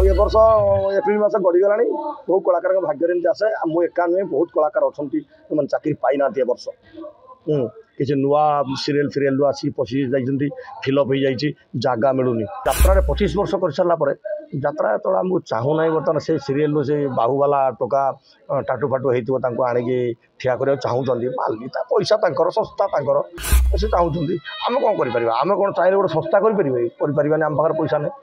आउ ए वर्ष एप्रिल मास गड़गला बहुत कलाकार भाग्य आसे मु एका नुहे बहुत कलाकार अच्छा जो चाकरी पाई ना ए वर्ष किसी नुआ सीरियल फिरियल आसी पशि जाइए फिलअप हो जाइए जगह मिलूनी यात्रा 25 वर्ष कर सारापर यात्रा तो आमको चाहूना बर्तमान से सीरियल से बाहुवाला टोका टाटू फाटू होता आणिकी ठिया करा चाहूँगी मालिक पैसा तर संस्था तर से चाहूँगी आम कौन कर आम कौन चाहिए गोटे संस्था करें आम पाखे पैसा नहीं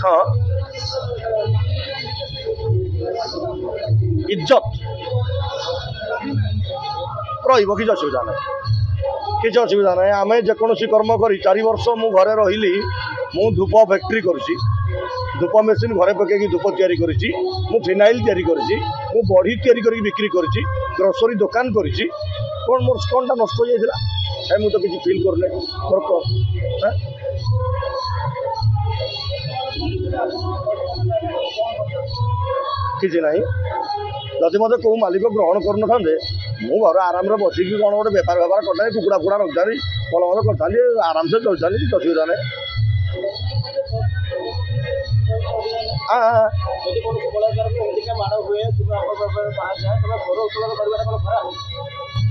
हाँ इज्जत रही असुविधा ना किसी असुविधा ना आम जेकोसी कर्म कर 4 वर्ष मु घरे रही मु धूप फैक्ट्री करुँची धूप मेसीन घरे पकईकि धूप तैयारी करुँची मु फिनाइल तैयारी करुँची मु बड़ी तैयारी करके बिक्री करुँची ग्रोसरी दुकान करुँची कौन मोर कौनटा नष्ट हो जाता मुझे तो किसी फिल करने मोर किसी ना जदि मत कौ मालिक ग्रहण करन था मु घर आराम से बसिक कौन गोटे बेपार बेपार करता कुकुड़ा फुकुड़ा रखता भल मत करता आराम से चलता किसी असुविधा नहीं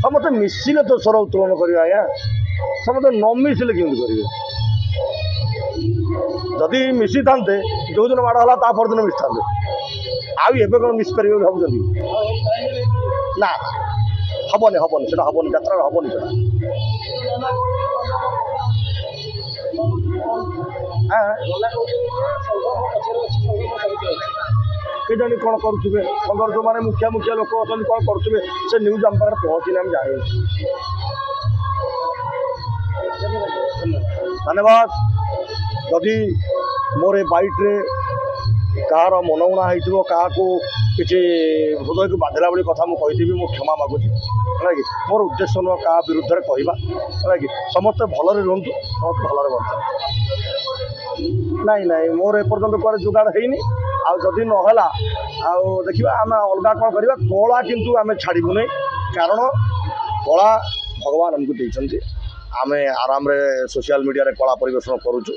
समस्त मिसिले तो स्वर उत्तोलन करें आज्ञा समस्त न मिसिले केमती करेंगे जदि मिसी था जो दिन माड़ है ता परदिन मिसी था आए कौन मिस पारे भावुं ना हेनी हेनी से हेनी यात्रा हेनी के जानी कौन करुवे संघर जो मैंने मुखिया मुखिया लोक अच्छा कौन करुवे से न्यूज आम पाखे पहुँचने आम जाने धन्यवाद जदि मोर बैट्रे कहार मनउणा हो क्या किसी हृदय को बाधिला भाई कथा मुझे मु क्षमा मागुची है कि मोर उद्देश्य नुह क्या विरुद्ध कहवा है कि समस्ते भलरे रुहतु समस्त भलरे बंचु नाई नाई मोर एपर्तंत कुआड़े जुगाड़ होनी आदि नहला देखा आम अलग कौन करवा कला किंतु आम छाड़बू नहीं कारण कला भगवान आमको देते आम आराम सोशल मीडिया रे कला परिवेशन करुचु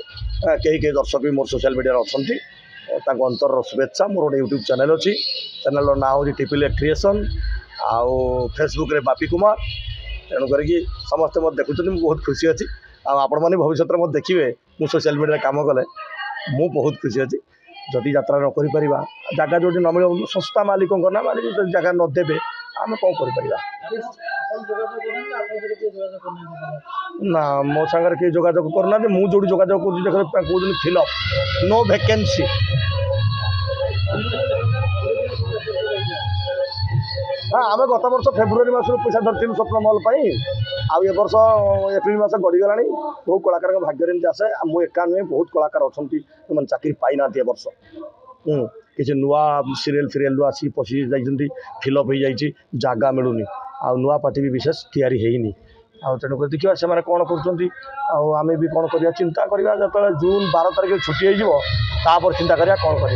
कई दर्शक भी मोर सोशल मीडिया अच्छा अंतर शुभेच्छा मोर गोटे यूट्यूब चैनल अच्छी चैनल ना हूँ टिपिले क्रिएशन आउ फेसबुक रे बापी कुमार तेणुक समस्ते मत देखुं बहुत खुशी अच्छी आपण मैंने भविष्य में मत देखिए मु सोशल मीडिया काम कले मु बहुत खुशी अच्छी जदि यात्रा न कर जगह जो न मिल संस्था मालिक ना मालिक जगह नदेवे आम कौन कर ना मो सागर किए जोगाजोग करना मुझे जो जोगाजोग कर फिलअप नो वैकेंसी हाँ आम गत वर्ष फेब्रुआरी मास पैसा धरती स्वप्न मॉल आउ ए वर्ष एप्रिल मास गड़गला बहुत कलाकार भाग्य आसे मु एका नुहे बहुत कलाकार अच्छा जो चाकरी पाई ना ए वर्ष किसी नुआ सीरियल फिरियल आसी पशि जाइए फिलअप हो जाइए जगह मिलूनी आ नुआ पार्टी भी विशेष तैयारी होनी तेणुक देखा से कौन करें भी कौन कर चिंता करवा जो जून 12 तारिख छुट्टी हो चिंता करा कौन कर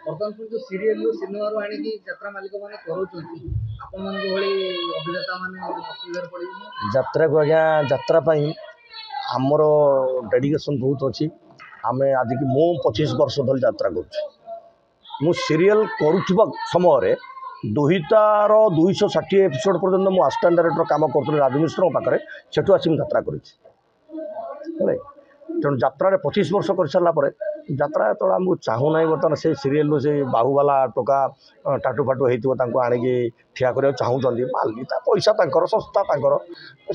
बर्तमान जो सीरियल सिनेमा यात्रा मालिक मैंने अभिनेता मैंने यात्रा को आज्ञा यात्रा आमर डेडिकेशन बहुत अच्छी आम आज की मु 25 वर्ष धरी यात्रा करूँ सीरियल करुवा समय 260 एपिसोड पर्यटन मुझे आसिस्टांट डायरेक्टर काम करूँ राजू मिश्र पाखे से आसी यात्रा कर तेणु यात्रा 25 वर्ष कर सारापर यात्रा तो आमको चाहूना बर्तमान से सीरियल से बाहुवाला टोका टाटू फाटू होता आणिकी ठिया करा चाहूँगी मालिक पैसा तर संस्था तर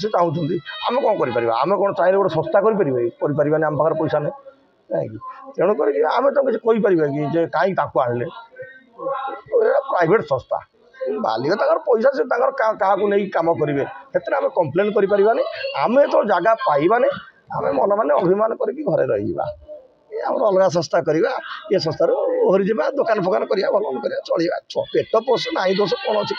से चाहूँगी आम कौन कर आम कौन चाहिए गोटे संस्था करें आम पाखे पैसा नहीं कि तेणुक आम तो किसी कहीपर कि कहीं आणले प्राइवेट संस्था मालिक पैसा से क्या नहीं कम करेंगे से आम कम्प्लेन करें आम तो जगह पाइबानी आम मन माने अभिमान करके घरे रही अलग संस्था करवा ये संस्था ओहरी जा दुकान फुकान करवा भल कर चलिए पेट पोष ना दोष कौन अच्छी।